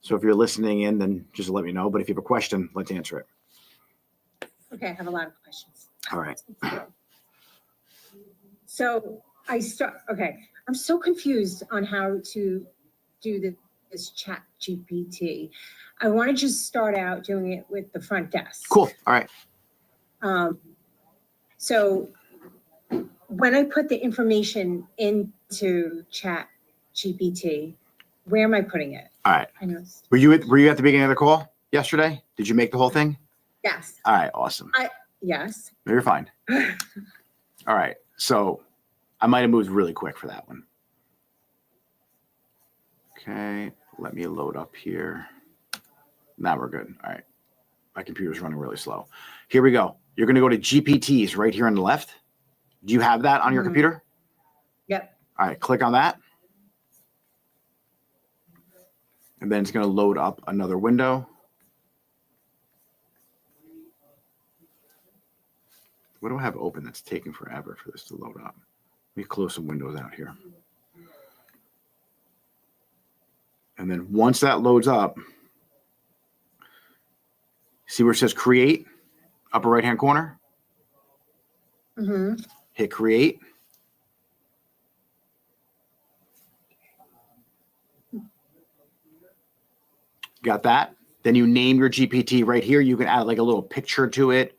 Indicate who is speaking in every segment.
Speaker 1: So if you're listening in, then just let me know. But if you have a question, let's answer it.
Speaker 2: Okay, I have a lot of questions.
Speaker 1: All right.
Speaker 2: So okay, I'm so confused on how to do this chat GPT. I want to just start out doing it with the front desk.
Speaker 1: Cool. All right.
Speaker 2: So when I put the information into chat GPT, where am I putting it?
Speaker 1: All right.
Speaker 2: I know.
Speaker 1: Were you at the beginning of the call yesterday? Did you make the whole thing?
Speaker 2: Yes.
Speaker 1: All right. Awesome.
Speaker 2: Yes.
Speaker 1: No, you're fine. All right. So I might have moved really quick for that one. Okay. Let me load up here. Now we're good. All right. My computer's running really slow. Here we go. You're going to go to GPTs right here on the left. Do you have that on your computer?
Speaker 2: Yep.
Speaker 1: All right. Click on that. And then it's going to load up another window. What do I have open that's taking forever for this to load up? Let me close some windows out here. And then once that loads up, see where it says create, upper right-hand corner?
Speaker 2: Mm-hmm.
Speaker 1: Hit create. Got that? Then you name your GPT right here. You can add like a little picture to it,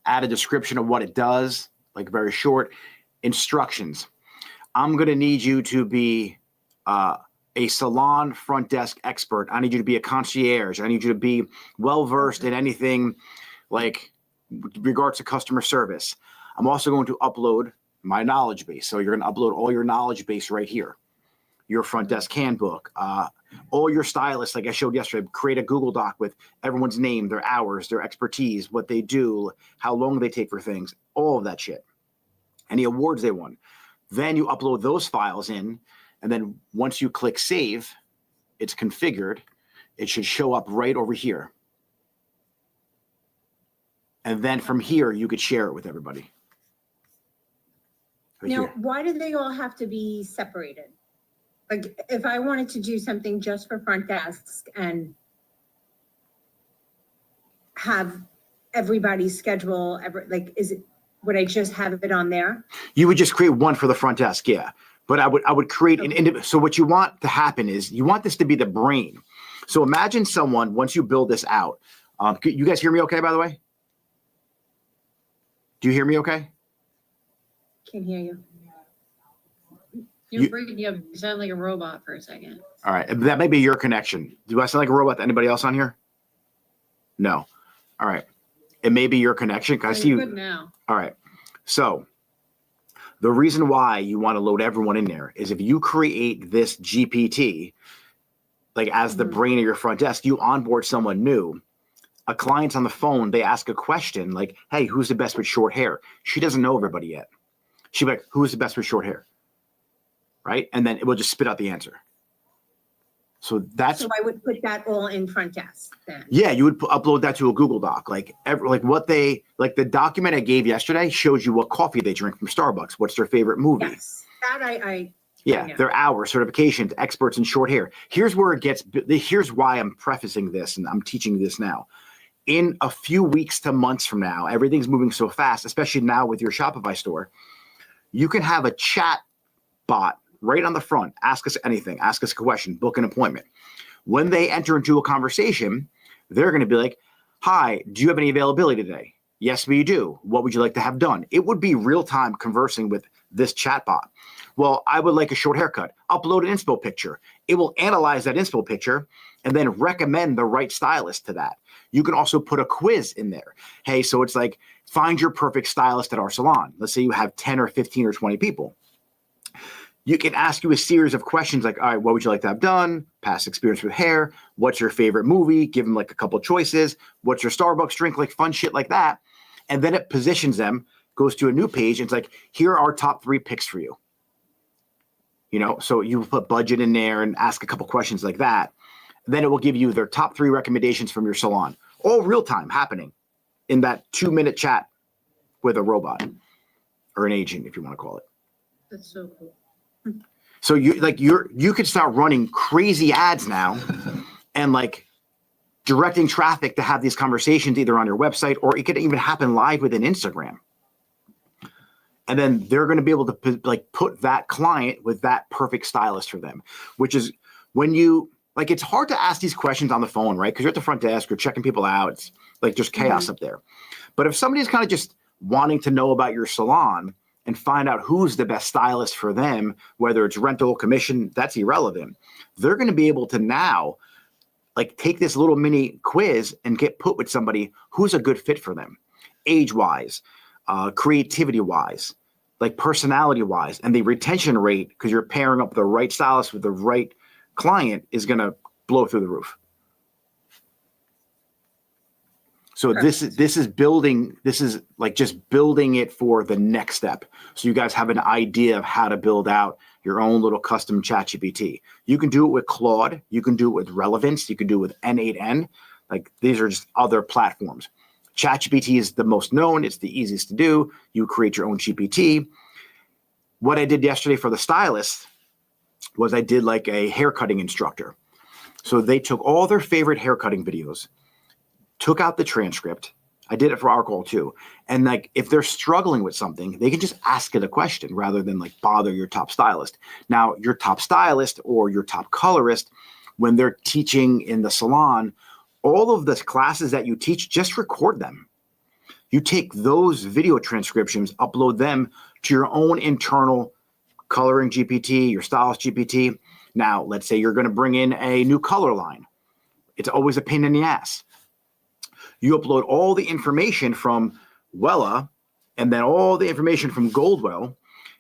Speaker 1: add a description of what it does, like very short. Instructions. I'm going to need you to be a salon front desk expert. I need you to be a concierge. I need you to be well-versed in anything like regards to customer service. I'm also going to upload my knowledge base. So you're going to upload all your knowledge base right here. Your front desk handbook, all your stylists, like I showed yesterday, create a Google Doc with everyone's name, their hours, their expertise, what they do, how long they take for things, all of that shit. Any awards they won. Then you upload those files in, and then once you click save, it's configured. It should show up right over here. And then from here, you could share it with everybody. Right
Speaker 2: Now,
Speaker 1: here.
Speaker 2: why do they all have to be separated? Like, if I wanted to do something just for front desks and have everybody's schedule, would I just have it on there?
Speaker 1: You would just create one for the front desk, yeah. But I would create an individual. So what you want to happen is you want this to be the brain. So imagine someone, once you build this out, you guys hear me okay, by the way? Do you hear me okay?
Speaker 2: Can't hear you.
Speaker 3: You're breaking up. You sound like a robot for a second.
Speaker 1: All right. That may be your connection. Do I sound like a robot to anybody else on here? No. All right. It may be your connection. I see you.
Speaker 3: Good now.
Speaker 1: All right. So the reason why you want to load everyone in there is if you create this GPT, like as the brain of your front desk, you onboard someone new. A client's on the phone, they ask a question like, hey, who's the best with short hair? She doesn't know everybody yet. She'll be like, who's the best with short hair? Right? And then it will just spit out the answer. So that's.
Speaker 2: So I would put that all in front desk then?
Speaker 1: Yeah, you would upload that to a Google Doc. Like the document I gave yesterday shows you what coffee they drink from Starbucks. What's their favorite movie?
Speaker 2: Yes, that I
Speaker 1: Yeah,
Speaker 2: know.
Speaker 1: their hours, certifications, experts in short hair. Here's why I'm prefacing this and I'm teaching this now. In a few weeks to months from now, everything's moving so fast, especially now with your Shopify store. You can have a chat bot right on the front. Ask us anything, ask us a question, book an appointment. When they enter into a conversation, they're going to be like, hi, do you have any availability today? Yes, we do. What would you like to have done? It would be real-time conversing with this chatbot. Well, I would like a short haircut. Upload an inspo picture. It will analyze that inspo picture and then recommend the right stylist to that. You can also put a quiz in there. Hey, so it's like, find your perfect stylist at our salon. Let's say you have 10 or 15 or 20 people. You can ask you a series of questions like, all right, what would you like to have done? Past experience with hair. What's your favorite movie? Give them like a couple choices. What's your Starbucks drink? Like fun shit like that. And then it positions them, goes to a new page. And it's like, here are our top 3 picks for you. You know, so you put budget in there and ask a couple questions like that. Then it will give you their top 3 recommendations from your salon. All real time happening in that 2-minute chat with a robot or an agent, if you want to call it.
Speaker 3: That's so cool.
Speaker 1: So you could start running crazy ads now and like directing traffic to have these conversations either on your website, or it could even happen live within Instagram. And then they're going to be able to put that client with that perfect stylist for them, which is when you like, it's hard to ask these questions on the phone, right? Because you're at the front desk, you're checking people out. It's like just chaos up there. But if somebody's kind of just wanting to know about your salon and find out who's the best stylist for them, whether it's rental, commission, that's irrelevant. They're going to be able to now like take this little mini quiz and get put with somebody who's a good fit for them, age-wise, creativity-wise, like personality-wise, and the retention rate, because you're pairing up the right stylist with the right client, is going to blow through the roof. So this is building, this is like just building it for the next step. So you guys have an idea of how to build out your own little custom ChatGPT. You can do it with Claude. You can do it with Relevance. You can do it with N8N. Like these are just other platforms. ChatGPT is the most known. It's the easiest to do. You create your own GPT. What I did yesterday for the stylist was I did like a haircutting instructor. So they took all their favorite haircutting videos, took out the transcript. I did it for our call too. And like, if they're struggling with something, they can just ask it a question rather than like bother your top stylist. Now, your top stylist or your top colorist, when they're teaching in the salon, all of the classes that you teach, just record them. You take those video transcriptions, upload them to your own internal coloring GPT, your stylist GPT. Now, let's say you're going to bring in a new color line. It's always a pain in the ass. You upload all the information from Wella and then all the information from Goldwell,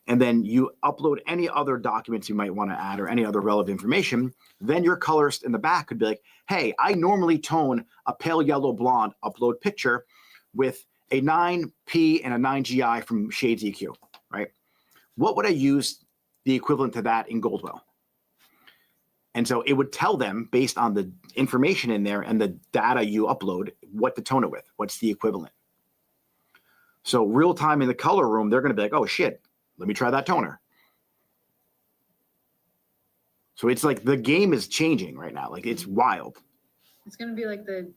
Speaker 1: and then you upload any other documents you might want to add or any other relevant information. Then your colorist in the back could be like, hey, I normally tone a pale yellow blonde upload picture with a 9P and a 9GI from Shades EQ, right? What would I use the equivalent to that in Goldwell? And so it would tell them based on the information in there and the data you upload, what to tone it with, what's the equivalent. So real time in the color room, they're going to be like, oh shit, let me try that toner. So it's like the game is changing right now. Like it's wild.
Speaker 3: It's gonna be like the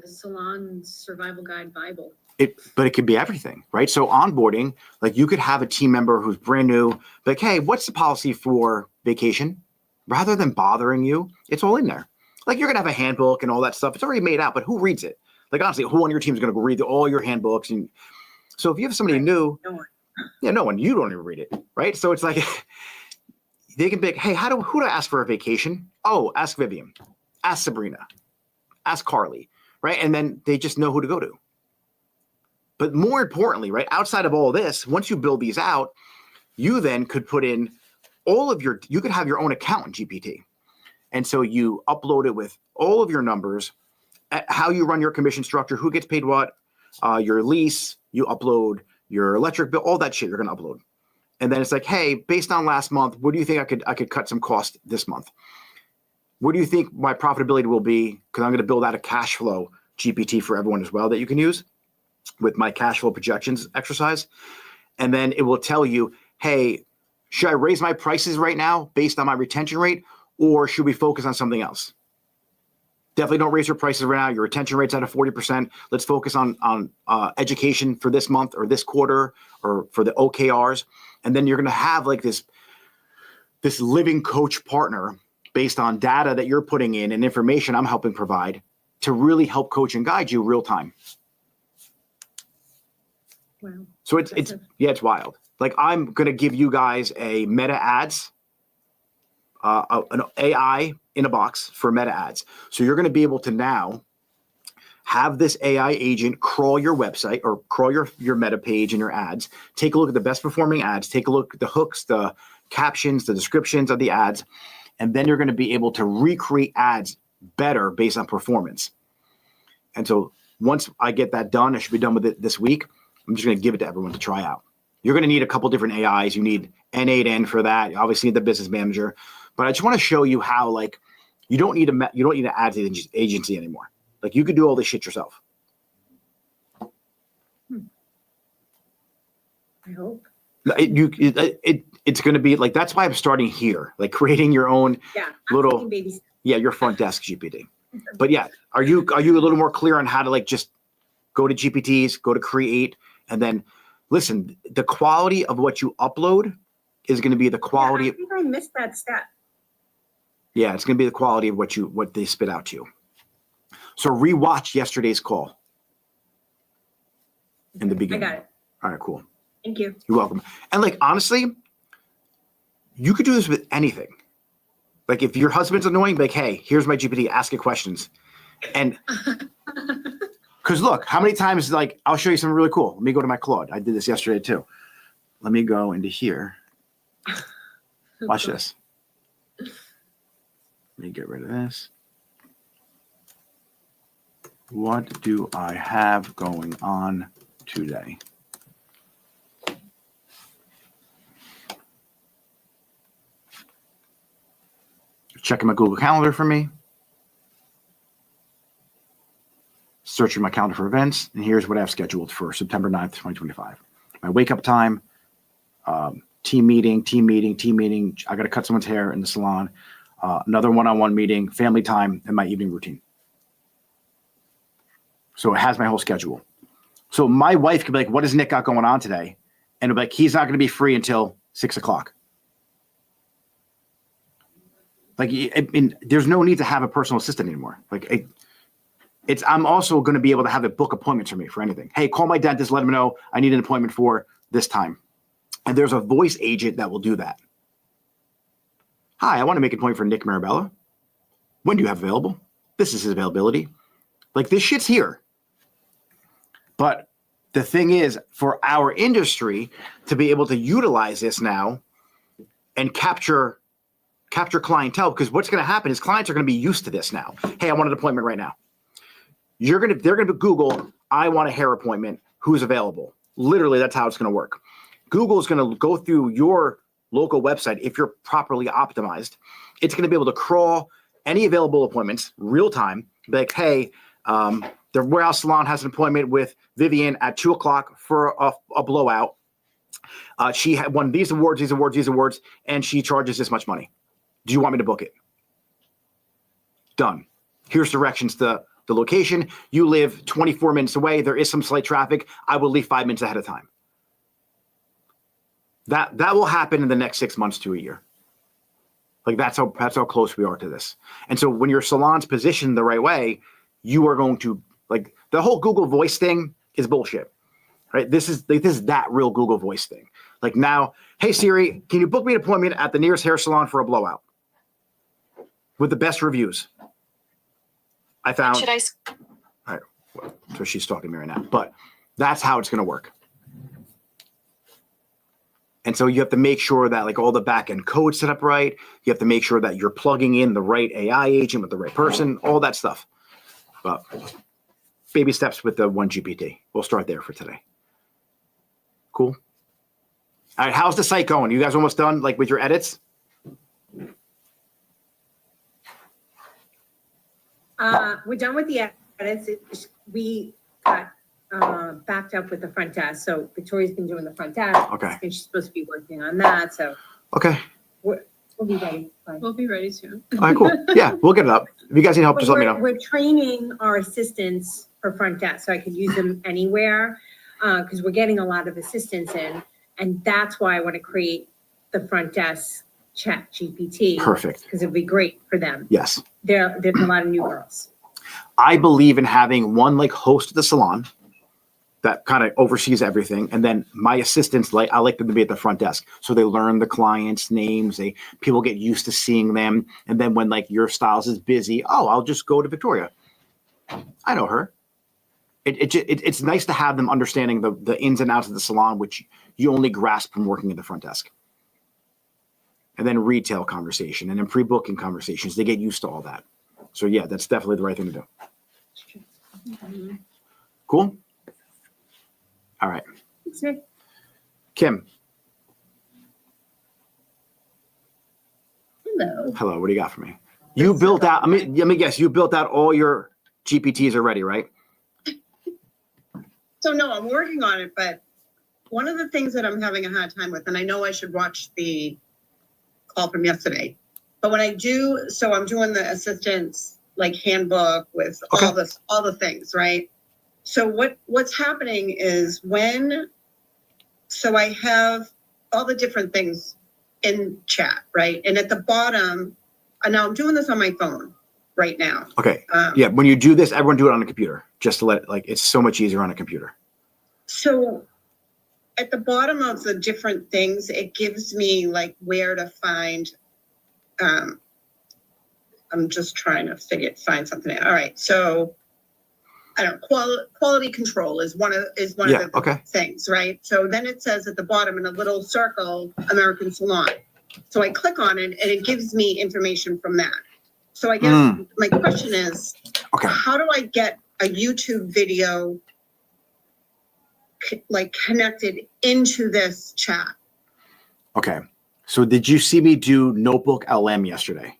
Speaker 3: salon survival guide Bible.
Speaker 1: But it could be everything, right? So onboarding, like you could have a team member who's brand new, like, hey, what's the policy for vacation? Rather than bothering you, it's all in there. Like you're gonna have a handbook and all that stuff. It's already made out, but who reads it? Like honestly, who on your team is gonna go read all your handbooks? And so if you have somebody new,
Speaker 2: No one.
Speaker 1: yeah, no one, you don't even read it, right? So it's like they can be like, hey, who do I ask for a vacation? Oh, ask Vivian, ask Sabrina, ask Carly, right? And then they just know who to go to. But more importantly, right, outside of all this, once you build these out, you then could put in you could have your own account in GPT. And so you upload it with all of your numbers, how you run your commission structure, who gets paid what, your lease, you upload your electric bill, all that shit you're going to upload. And then it's like, hey, based on last month, what do you think I could cut some cost this month? What do you think my profitability will be? Because I'm going to build out a cash flow GPT for everyone as well that you can use with my cash flow projections exercise. And then it will tell you, hey, should I raise my prices right now based on my retention rate, or should we focus on something else? Definitely don't raise your prices right now. Your retention rate's at a 40%. Let's focus on education for this month or this quarter or for the OKRs. And then you're going to have like this living coach partner based on data that you're putting in and information I'm helping provide to really help coach and guide you real time.
Speaker 2: Wow.
Speaker 1: So it's wild. Like I'm going to give you guys a meta ads, an AI in a box for meta ads. So you're going to be able to now have this AI agent crawl your website or crawl your meta page and your ads, take a look at the best performing ads, take a look at the hooks, the captions, the descriptions of the ads, and then you're going to be able to recreate ads better based on performance. And so once I get that done, I should be done with it this week. I'm just going to give it to everyone to try out. You're going to need a couple different AIs. You need N8N for that. You obviously need the business manager, but I just want to show you how like you don't need an ads agency anymore. Like you could do all this shit yourself.
Speaker 2: I hope.
Speaker 1: It's going to be like, that's why I'm starting here, like creating your own
Speaker 2: Yeah.
Speaker 1: little,
Speaker 2: Baby.
Speaker 1: your front desk GPT. But yeah, are you a little more clear on how to like just go to GPTs, go to create, and then listen, the quality of what you upload is going to be the quality.
Speaker 2: Yeah, I think I missed that step.
Speaker 1: Yeah, it's going to be the quality of what they spit out to you. So rewatch yesterday's call in the
Speaker 2: I
Speaker 1: beginning.
Speaker 2: got it.
Speaker 1: All right, cool.
Speaker 2: Thank you.
Speaker 1: You're welcome. And like, honestly, you could do this with anything. Like if your husband's annoying, be like, hey, here's my GPT, ask it questions. And because look, how many times, like, I'll show you something really cool. Let me go to my Claude. I did this yesterday too. Let me go into here. Watch this. Let me get rid of this. What do I have going on today? Checking my Google Calendar for me. Searching my calendar for events. And here's what I have scheduled for September 9th, 2025. My wake up time, team meeting. I got to cut someone's hair in the salon. Another one-on-one meeting, family time, and my evening routine. So it has my whole schedule. So my wife could be like, what does Nick got going on today? And it'll be like, he's not going to be free until 6 o'clock. Like, I mean, there's no need to have a personal assistant anymore. Like, I'm also going to be able to have it book appointments for me for anything. Hey, call my dentist, let him know I need an appointment for this time. And there's a voice agent that will do that. Hi, I want to make an appointment for Nick Marabella. When do you have available? This is his availability. Like, this shit's here. But the thing is, for our industry to be able to utilize this now and capture clientele, because what's going to happen is clients are going to be used to this now. Hey, I want an appointment right now. They're going to Google, I want a hair appointment. Who's available? Literally, that's how it's going to work. Google is going to go through your local website. If you're properly optimized, it's going to be able to crawl any available appointments real time. Be like, hey, the Warehouse Salon has an appointment with Vivian at 2 o'clock for a blowout. She had won these awards, and she charges this much money. Do you want me to book it? Done. Here's directions to the location. You live 24 minutes away. There is some slight traffic. I will leave 5 minutes ahead of time. That will happen in the next 6 months to a year. Like that's how close we are to this. And so when your salon's positioned the right way, you are going to, like, the whole Google Voice thing is bullshit, right? This is that real Google Voice thing. Like now, hey Siri, can you book me an appointment at the nearest hair salon for a blowout with the best reviews? I found.
Speaker 4: Should I?
Speaker 1: All right, well, so she's talking to me right now, but that's how it's going to work. And so you have to make sure that like all the back end code set up right. You have to make sure that you're plugging in the right AI agent with the right person, all that stuff. But baby steps with the one GPT. We'll start there for today. Cool. All right, how's the site going? You guys almost done like with your edits?
Speaker 2: We're done with the edits. We got backed up with the front desk. So Victoria's been doing the front desk.
Speaker 1: Okay.
Speaker 2: And she's supposed to be working on that. So
Speaker 1: Okay.
Speaker 2: we'll be ready. Fine.
Speaker 3: We'll be ready soon.
Speaker 1: All right, cool. Yeah, we'll get it up. If you guys need help, just let me know.
Speaker 2: We're training our assistants for front desk, so I could use them anywhere, because we're getting a lot of assistants in, and that's why I want to create the front desk chat GPT.
Speaker 1: Perfect.
Speaker 2: Because it'd be great for them.
Speaker 1: Yes.
Speaker 2: There's a lot of new girls.
Speaker 1: I believe in having one like host of the salon that kind of oversees everything. And then my assistants, I like them to be at the front desk. So they learn the clients' names. People get used to seeing them. And then when like your styles is busy, I'll just go to Victoria. I know her. It's nice to have them understanding the ins and outs of the salon, which you only grasp from working at the front desk. And then retail conversation and then pre-booking conversations. They get used to all that. So yeah, that's definitely the right thing to do. Cool. All right.
Speaker 2: Thanks, Nick.
Speaker 1: Kim.
Speaker 3: Hello.
Speaker 1: Hello. What do you got for me? You built out, let me guess, you built out all your GPTs already, right?
Speaker 5: So no, I'm working on it, but one of the things that I'm having a hard time with, and I know I should watch the call from yesterday, but when I do, so I'm doing the assistants like handbook with
Speaker 1: Okay.
Speaker 5: all the things, right? So what's happening is so I have all the different things in chat, right? And at the bottom, and now I'm doing this on my phone right now.
Speaker 1: Okay. Yeah. When you do this, everyone do it on a computer, just to let, like, it's so much easier on a computer.
Speaker 5: So at the bottom of the different things, it gives me like where to find, I'm just trying to find something. All right. So I don't know, quality control is one of
Speaker 1: Yeah,
Speaker 5: the
Speaker 1: okay.
Speaker 5: things, right? So then it says at the bottom in a little circle, American Salon. So I click on it and it gives me information from that. So I guess my question is,
Speaker 1: Okay.
Speaker 5: how do I get a YouTube video like connected into this chat?
Speaker 1: Okay. So did you see me do Notebook LM yesterday?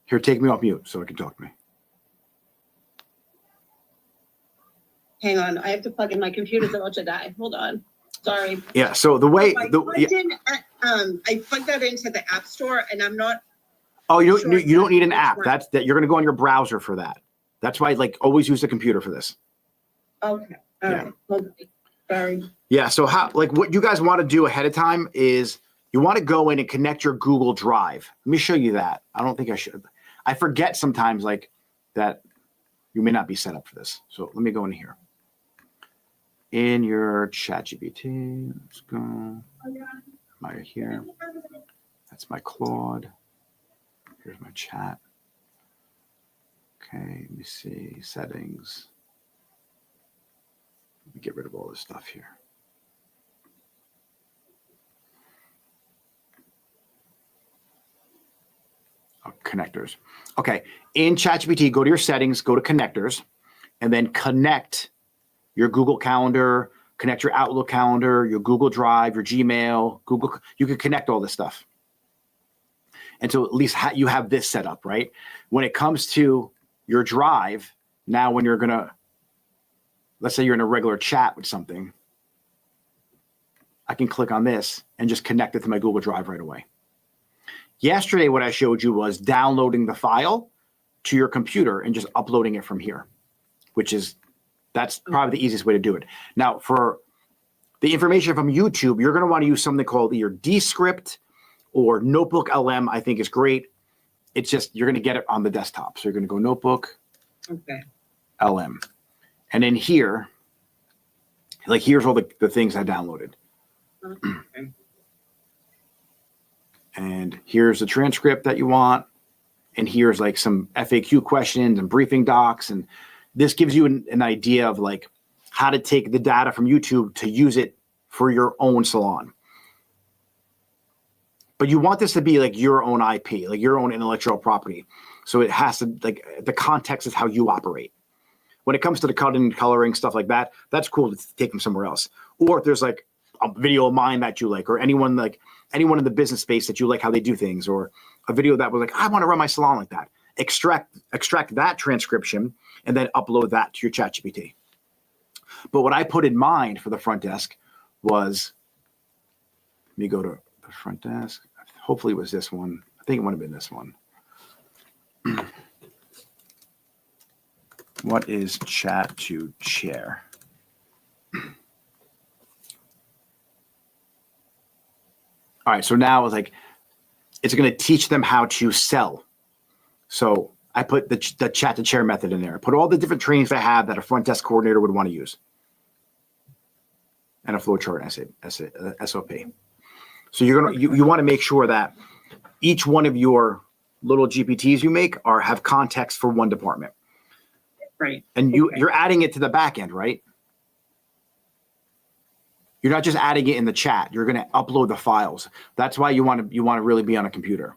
Speaker 1: Here, take me off mute so I can talk to me.
Speaker 5: Hang on, I have to plug in my computer's about to die. Hold on. Sorry.
Speaker 1: Yeah. So the way
Speaker 5: I plugged that into the App Store and I'm not.
Speaker 1: oh, you
Speaker 5: Sure,
Speaker 1: don't need an
Speaker 5: which
Speaker 1: app.
Speaker 5: one?
Speaker 1: That's that you're going to go on your browser for that. That's why, like, always use the computer for this.
Speaker 5: Okay, all
Speaker 1: Yeah.
Speaker 5: right. Hold on. Sorry.
Speaker 1: Yeah. So how, like, what you guys want to do ahead of time is you want to go in and connect your Google Drive. Let me show you that. I don't think I should. I forget sometimes, like, that you may not be set up for this. So let me go in here. In your ChatGPT, let's go. Right here. That's my Claude. Here's my chat. Okay, let me see. Settings. Let me get rid of all this stuff here. Oh, connectors. Okay, in ChatGPT, go to your settings, go to connectors, and then connect your Google Calendar, connect your Outlook calendar, your Google Drive, your Gmail, Google. You can connect all this stuff. And so at least you have this set up, right? When it comes to your Drive, now when you're going to, let's say you're in a regular chat with something, I can click on this and just connect it to my Google Drive right away. Yesterday, what I showed you was downloading the file to your computer and just uploading it from here, that's probably the easiest way to do it. Now, for the information from YouTube, you're going to want to use something called either Descript or Notebook LM. I think is great. It's just, you're going to get it on the desktop. So you're going to go Notebook
Speaker 5: Okay.
Speaker 1: LM. And in here, like, here's all the things I downloaded.
Speaker 5: Okay.
Speaker 1: And here's the transcript that you want. And here's like some FAQ questions and briefing docs. And this gives you an idea of like how to take the data from YouTube to use it for your own salon. But you want this to be like your own IP, like your own intellectual property. So it has to, like, the context is how you operate. When it comes to the cutting and coloring, stuff like that, that's cool to take them somewhere else. Or if there's like a video of mine that you like, or anyone in the business space that you like how they do things, or a video that was like, I want to run my salon like that. Extract that transcription and then upload that to your ChatGPT. But what I put in mind for the front desk was, let me go to the front desk. Hopefully it was this one. I think it might have been this one. What is chat to chair? All right, so now it's like, it's going to teach them how to sell. So I put the chat to chair method in there. I put all the different trainings I have that a front desk coordinator would want to use. And a flow chart SOP. So you want to make sure that each one of your little GPTs you make have context for one department.
Speaker 5: Right.
Speaker 1: And you're adding it to the back end, right? You're not just adding it in the chat. You're going to upload the files. That's why you want to really be on a computer.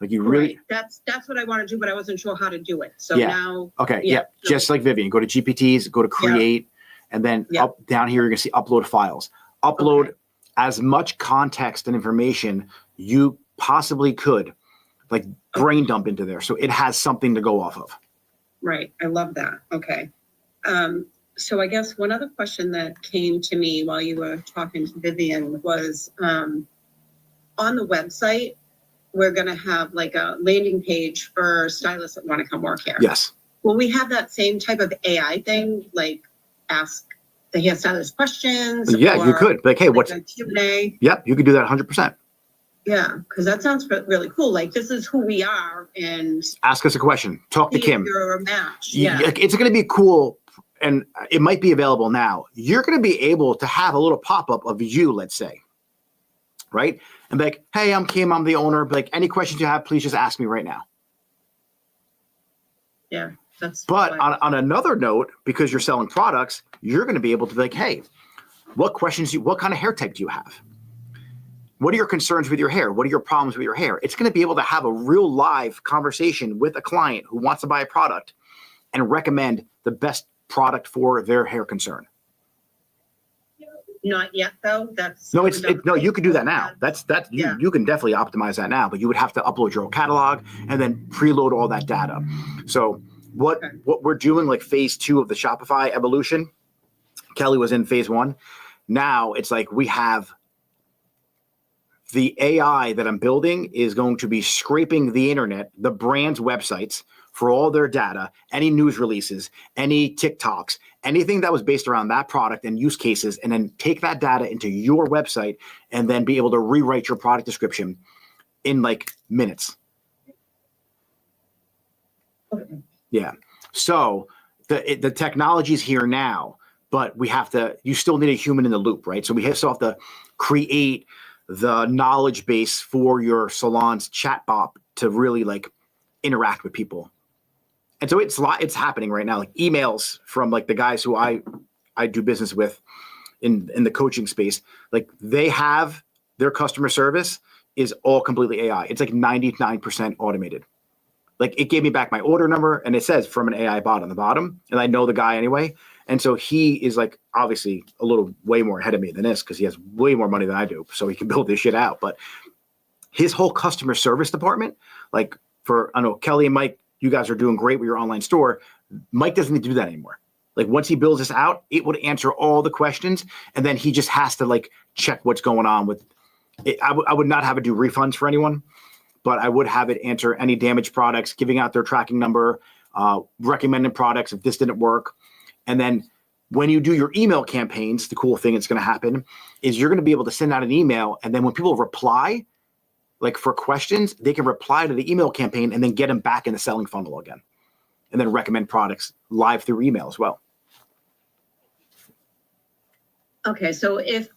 Speaker 1: Like, you really.
Speaker 5: Right. That's what I want to do, but I wasn't sure how to do it. So
Speaker 1: Yeah.
Speaker 5: now.
Speaker 1: Okay.
Speaker 5: Yeah.
Speaker 1: Yeah. Just like Vivian, go to GPTs, go to create, and then up down here, you're going to see upload files. Upload as much context and information you possibly could, like brain dump into there. So it has something to go off of.
Speaker 5: Right. I love that. Okay. So I guess one other question that came to me while you were talking to Vivian was, on the website, we're gonna have like a landing page for stylists that want to come work here.
Speaker 1: Yes.
Speaker 5: Will we have that same type of AI thing, like ask the hairstylist questions?
Speaker 1: Yeah, you
Speaker 5: or
Speaker 1: could. Like, hey,
Speaker 5: like
Speaker 1: what's,
Speaker 5: a Q&A?
Speaker 1: yep, you could do that 100%.
Speaker 5: Yeah, because that sounds really cool. Like, this is who we are, and
Speaker 1: Ask us a question. Talk to
Speaker 5: see if
Speaker 1: Kim.
Speaker 5: you're a match.
Speaker 1: Yeah.
Speaker 5: Yeah,
Speaker 1: It's going to be cool, and it might be available now. You're going to be able to have a little pop-up of you, let's say, right? And be like, hey, I'm Kim, I'm the owner. Be like, any questions you have, please just ask me right now.
Speaker 5: yeah, that's.
Speaker 1: But
Speaker 5: what-
Speaker 1: on another note, because you're selling products, you're going to be able to be like, hey, what kind of hair type do you have? What are your concerns with your hair? What are your problems with your hair? It's going to be able to have a real live conversation with a client who wants to buy a product and recommend the best product for their hair concern.
Speaker 5: Not yet, though. That's
Speaker 1: No, no, you can do that now.
Speaker 5: Yeah.
Speaker 1: You can definitely optimize that now, but you would have to upload your own catalog and then preload all that data. So what we're doing, like phase 2 of the Shopify evolution, Kelly was in phase 1. Now it's like we have the AI that I'm building is going to be scraping the internet, the brand's websites for all their data, any news releases, any TikToks, anything that was based around that product and use cases, and then take that data into your website and then be able to rewrite your product description in like minutes.
Speaker 5: Okay.
Speaker 1: Yeah. So the technology is here now, but you still need a human in the loop, right? So we still have to create the knowledge base for your salon's chatbot to really like interact with people. And so it's happening right now, like emails from like the guys who I do business with in the coaching space, like they have their customer service is all completely AI. It's like 99% automated. Like it gave me back my order number and it says from an AI bot on the bottom, and I know the guy anyway. And so he is like obviously a little way more ahead of me than this because he has way more money than I do. So he can build this shit out. But his whole customer service department, like I know Kelly and Mike, you guys are doing great with your online store. Mike doesn't need to do that anymore. Like once he builds this out, it would answer all the questions. And then he just has to like check what's going on with it. I would not have it do refunds for anyone, but I would have it answer any damaged products, giving out their tracking number, recommending products if this didn't work. And then when you do your email campaigns, the cool thing that's going to happen is you're going to be able to send out an email. And then when people reply, like for questions, they can reply to the email campaign and then get them back in the selling funnel again. And then recommend products live through email as well.
Speaker 5: Okay, so if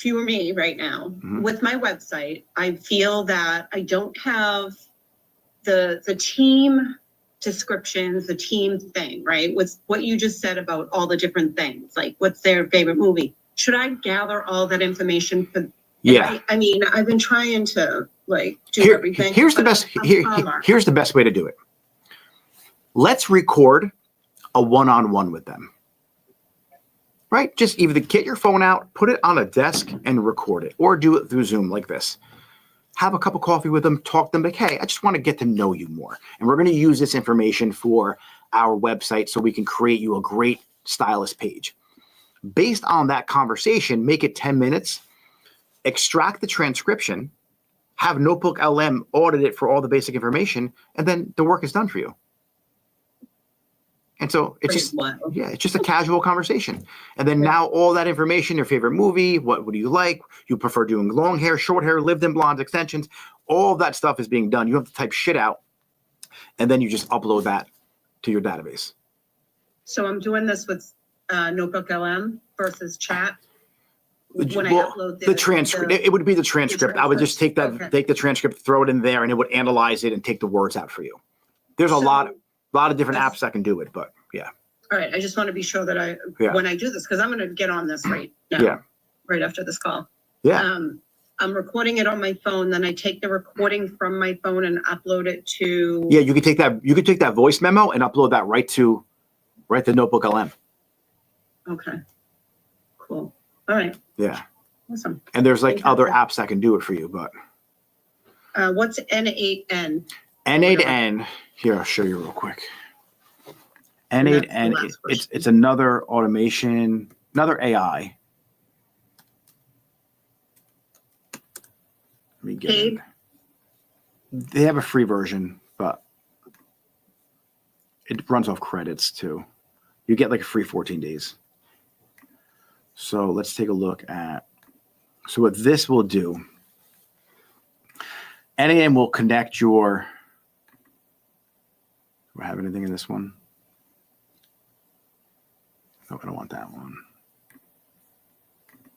Speaker 5: you were me right now, with my website, I feel that I don't have the team descriptions, the team thing, right? With what you just said about all the different things, like what's their favorite movie? Should I gather all that information for?
Speaker 1: Yeah.
Speaker 5: I mean, I've been trying to like do everything.
Speaker 1: Here's the
Speaker 5: but
Speaker 1: best.
Speaker 5: I'm calmer.
Speaker 1: Here's the best way to do it. Let's record a one-on-one with them. Right? Just either get your phone out, put it on a desk, and record it, or do it through Zoom like this. Have a cup of coffee with them, talk to them, like, hey, I just want to get to know you more. And we're going to use this information for our website so we can create you a great stylist page. Based on that conversation, make it 10 minutes, extract the transcription, have Notebook LM audit it for all the basic information, and then the work is done for you. And so it's just, it's just a casual conversation. And then now all that information, your favorite movie, what do you like? You prefer doing long hair, short hair, lived-in blondes, extensions, all of that stuff is being done. You have to type shit out, and then you just upload that to your database.
Speaker 5: So I'm doing this with Notebook LM versus chat. When I upload
Speaker 1: the transcript, it would be the transcript. I would just take the transcript, throw it in there, and it would analyze it and take the words out for you. There's a lot of different apps that can do it, but yeah.
Speaker 5: All right, I just want to be sure that when I do this, because I'm going to get on this right now, right after this call.
Speaker 1: Yeah.
Speaker 5: I'm recording it on my phone, then I take the recording from my phone and upload it to.
Speaker 1: Yeah, you could take that. You could take that voice memo and upload that right to Notebook LM.
Speaker 5: Okay. Cool. All right.
Speaker 1: Yeah.
Speaker 5: Awesome.
Speaker 1: And there's like other apps that can do it for you, but.
Speaker 5: What's N8N?
Speaker 1: N8N. Here, I'll show you real quick. N8N. It's another automation, another AI. me get
Speaker 5: Paid?
Speaker 1: it. They have a free version, but it runs off credits too. You get like a free 14 days. So let's take a look at, so what this will do, NAN will connect your, do I have anything in this one? No, I don't want that one.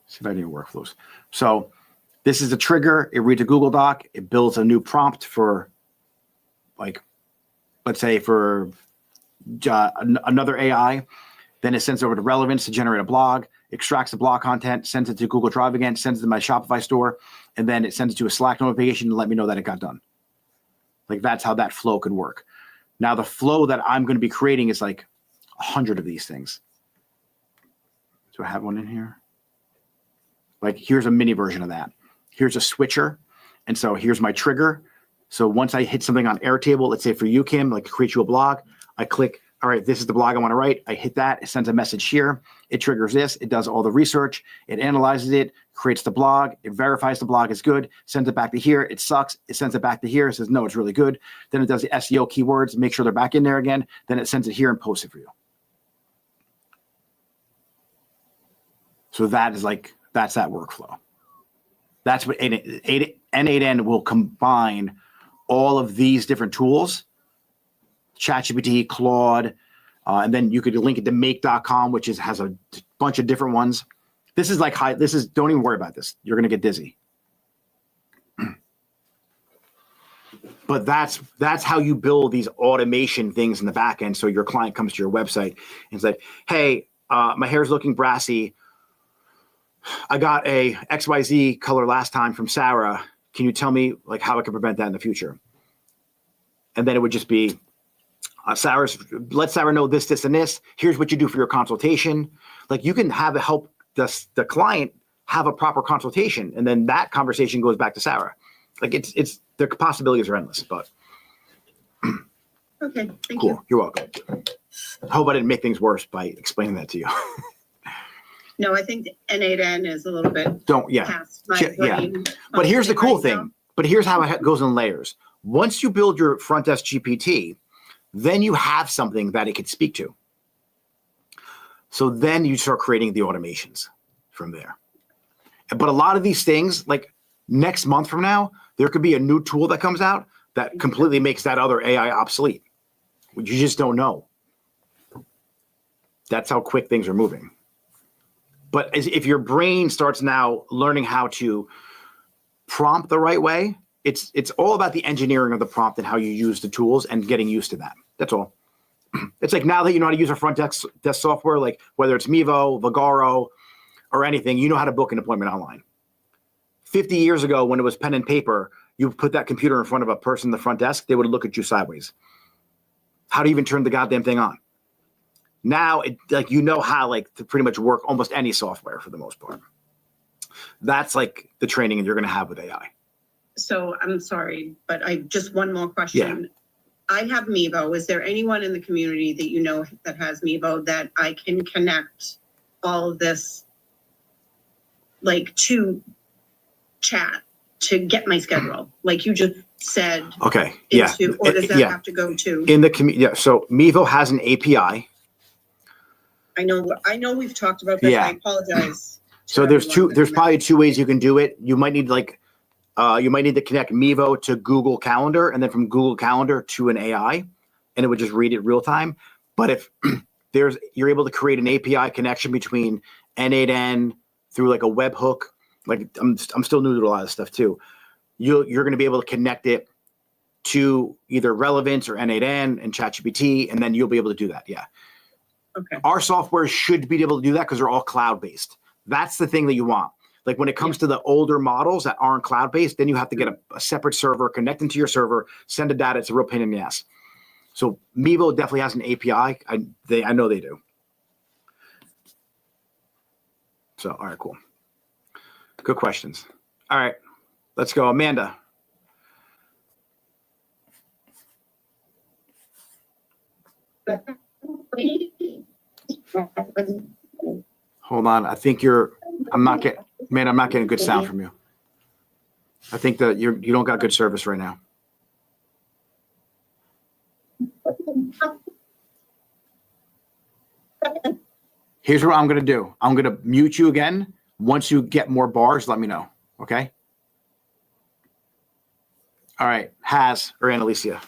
Speaker 1: See if I have any workflows. So this is a trigger. It reads a Google Doc. It builds a new prompt for, like, let's say for another AI. Then it sends it over to Relevance to generate a blog, extracts the blog content, sends it to Google Drive again, sends it to my Shopify store, and then it sends it to a Slack notification to let me know that it got done. Like, that's how that flow could work. Now, the flow that I'm going to be creating is like 100 of these things. Do I have one in here? Like, here's a mini version of that. Here's a switcher. And so here's my trigger. So once I hit something on Airtable, let's say for you, Kim, like create you a blog, I click, all right, this is the blog I want to write. I hit that. It sends a message here. It triggers this. It does all the research. It analyzes it, creates the blog. It verifies the blog is good, sends it back to here. It sucks. It sends it back to here. It says, no, it's really good. Then it does the SEO keywords, make sure they're back in there again. Then it sends it here and posts it for you. So that is like, that's that workflow. That's what N8N will combine all of these different tools, ChatGPT, Claude, and then you could link it to make.com, which has a bunch of different ones. This is like don't even worry about this. You're going to get dizzy. But that's how you build these automation things in the back end. So your client comes to your website and it's like, hey, my hair's looking brassy. I got a XYZ color last time from Sarah. Can you tell me like how I can prevent that in the future? And then it would just be, let Sarah know this, this, and this. Here's what you do for your consultation. Like, you can have help the client have a proper consultation, and then that conversation goes back to Sarah. Like, it's the possibilities are endless. But
Speaker 5: Okay, thank
Speaker 1: cool,
Speaker 5: you.
Speaker 1: you're welcome. I hope I didn't make things worse by explaining that to you.
Speaker 5: No, I think N8N is a little bit
Speaker 1: Yeah.
Speaker 5: past my
Speaker 1: Yeah.
Speaker 5: brain.
Speaker 1: But here's the cool
Speaker 5: right
Speaker 1: thing.
Speaker 5: now.
Speaker 1: But here's how it goes in layers. Once you build your front desk GPT, then you have something that it could speak to. So then you start creating the automations from there. But a lot of these things, like next month from now, there could be a new tool that comes out that completely makes that other AI obsolete. You just don't know. That's how quick things are moving. But if your brain starts now learning how to prompt the right way, it's all about the engineering of the prompt and how you use the tools and getting used to that. That's all. It's like, now that you know how to use a front desk software, like whether it's Mevo, Vagaro, or anything, you know how to book an appointment online. 50 years ago, when it was pen and paper, you put that computer in front of a person in the front desk, they would look at you sideways. How to even turn the goddamn thing on? Now, you know how to pretty much work almost any software for the most part. That's like the training you're going to have with AI.
Speaker 5: So I'm sorry, but I just one more question. I have Mevo. Is there anyone in the community that you know that has Mevo that I can connect all of this to chat to get my schedule? Like you just said.
Speaker 1: Okay. Yeah.
Speaker 5: Or does that have to go to?
Speaker 1: In the community? Yeah. So Mevo has an API.
Speaker 5: I know we've talked about this.
Speaker 1: Yeah.
Speaker 5: I apologize.
Speaker 1: So there's probably two ways you can do it. You might need to connect Mevo to Google Calendar, and then from Google Calendar to an AI, and it would just read it real time. But if you're able to create an API connection between N8N through like a webhook, like I'm still new to a lot of stuff too. You're going to be able to connect it to either Relevance or N8N and ChatGPT, and then you'll be able to do that. Yeah.
Speaker 5: Okay.
Speaker 1: Our software should be able to do that because they're all cloud-based. That's the thing that you want. Like when it comes to the older models that aren't cloud-based, then you have to get a separate server, connect into your server, send the data. It's a real pain in the ass. So Mevo definitely has an API. I know they do. So, all right, cool. Good questions. All right, let's go. Amanda. Hold on. I think I'm not getting good sound from you. I think that you don't got good service right now. Here's what I'm going to do. I'm going to mute you again. Once you get more bars, let me know. Okay. All right. Haz or Annalicia.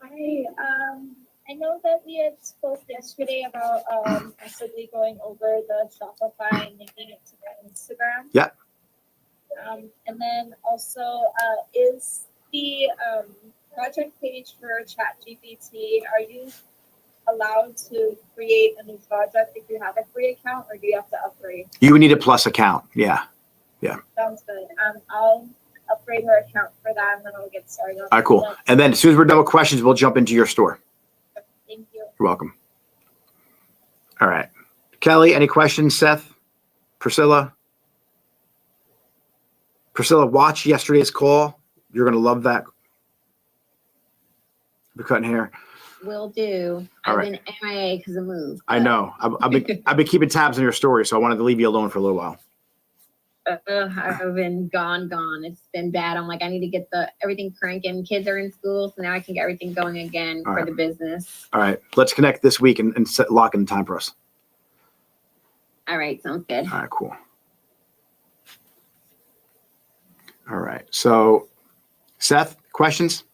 Speaker 4: Hi, I know that we had spoke yesterday about possibly going over the Shopify and linking it to the Instagram.
Speaker 1: Yeah.
Speaker 4: And then also, is the project page for ChatGPT, are you allowed to create a new project if you have a free account, or do you have to upgrade?
Speaker 1: You would need a plus account. Yeah.
Speaker 4: Sounds good. I'll upgrade her account for that, and then I'll get started.
Speaker 1: All right, cool. And then as soon as we're done with questions, we'll jump into your store.
Speaker 4: Thank you.
Speaker 1: You're welcome. All right. Kelly, any questions? Seth? Priscilla? Priscilla, watch yesterday's call. You're going to love that. We're cutting hair.
Speaker 6: Will do.
Speaker 1: All
Speaker 6: I've
Speaker 1: right.
Speaker 6: been MIA because of move.
Speaker 1: I know. I've been keeping tabs on your story, so I wanted to leave you alone for a little while.
Speaker 6: I've been gone. It's been bad. I'm like, I need to get everything cranking. Kids are in school, so now I can get everything going again
Speaker 1: All
Speaker 6: for
Speaker 1: right.
Speaker 6: the business.
Speaker 1: All right. Let's connect this week and lock in the time for us.
Speaker 6: All right, sounds good.
Speaker 1: All right, cool. All right. So, Seth, questions?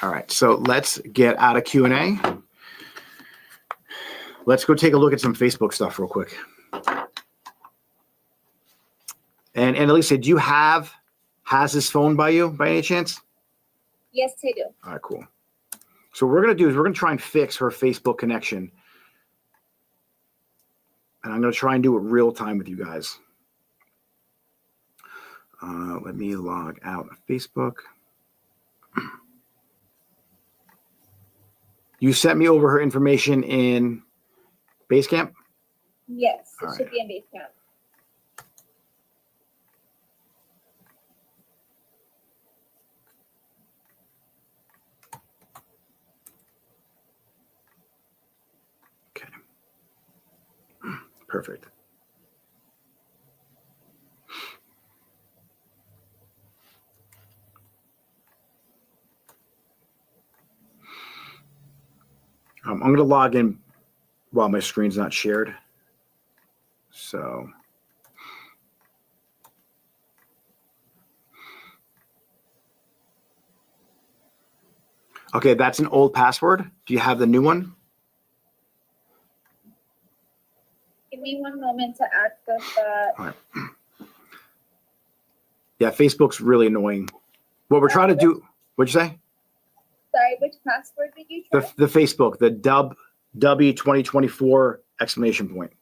Speaker 1: All right. So let's get out of Q&A. Let's go take a look at some Facebook stuff real quick. And Annalisa, do you has his phone by you by any chance?
Speaker 4: Yes, I do.
Speaker 1: All right, cool. So what we're going to do is we're going to try and fix her Facebook connection. And I'm going to try and do it real time with you guys. Let me log out of Facebook. You sent me over her information in Basecamp?
Speaker 4: Yes, it
Speaker 1: All
Speaker 4: should
Speaker 1: right.
Speaker 4: be in Basecamp.
Speaker 1: Okay. Perfect. I'm going to log in while my screen's not shared. So. Okay, that's an old password. Do you have the new one?
Speaker 4: Give me one moment to access that.
Speaker 1: All right. Yeah, Facebook's really annoying. What we're trying to do, what'd you say?
Speaker 4: Sorry, which password did you try?
Speaker 1: The Facebook, the W 2024 exclamation point.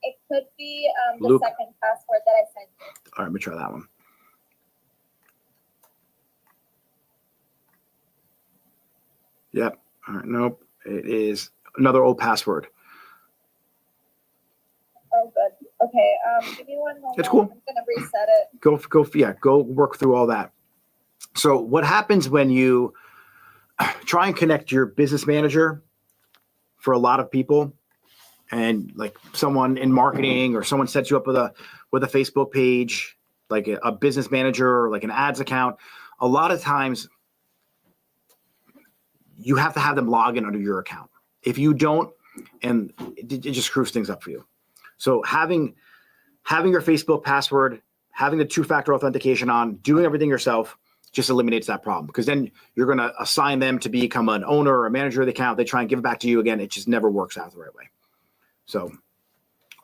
Speaker 4: It could be the
Speaker 1: Luke.
Speaker 4: second password that I sent you.
Speaker 1: All right, let me try that one. Yep. All right, nope. It is another old password.
Speaker 4: Oh, good. Okay, give me one moment.
Speaker 1: It's cool.
Speaker 4: I'm gonna reset it.
Speaker 1: Go work through all that. So what happens when you try and connect your business manager for a lot of people, and like someone in marketing or someone sets you up with a Facebook page, like a business manager or like an ads account, a lot of times you have to have them log in under your account. If you don't, and it just screws things up for you. So having your Facebook password, having the two-factor authentication on, doing everything yourself just eliminates that problem, because then you're going to assign them to become an owner or a manager of the account. They try and give it back to you again. It just never works out the right way. So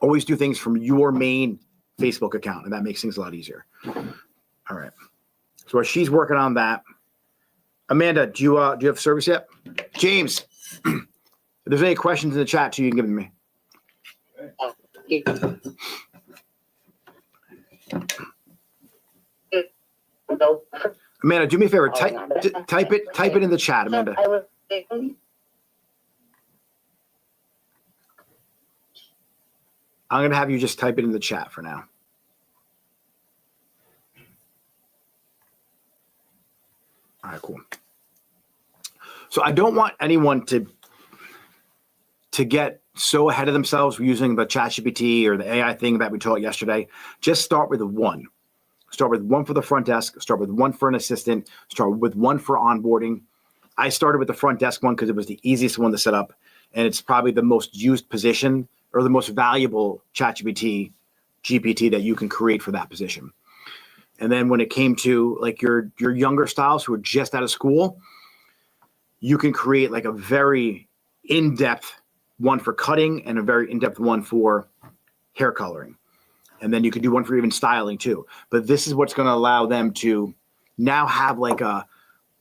Speaker 1: always do things from your main Facebook account, and that makes things a lot easier. All right. So while she's working on that, Amanda, do you have service yet? James, if there's any questions in the chat too, you can give them to me. Amanda, do me a favor. Type it in the chat, Amanda. I'm going to have you just type it in the chat for now. All right, cool. So I don't want anyone to get so ahead of themselves using the ChatGPT or the AI thing that we taught yesterday. Just start with one. Start with one for the front desk. Start with one for an assistant. Start with one for onboarding. I started with the front desk one because it was the easiest one to set up, and it's probably the most used position or the most valuable GPT that you can create for that position. And then when it came to like your younger styles who are just out of school, you can create like a very in-depth one for cutting and a very in-depth one for hair coloring. And then you could do one for even styling too. But this is what's going to allow them to now have like a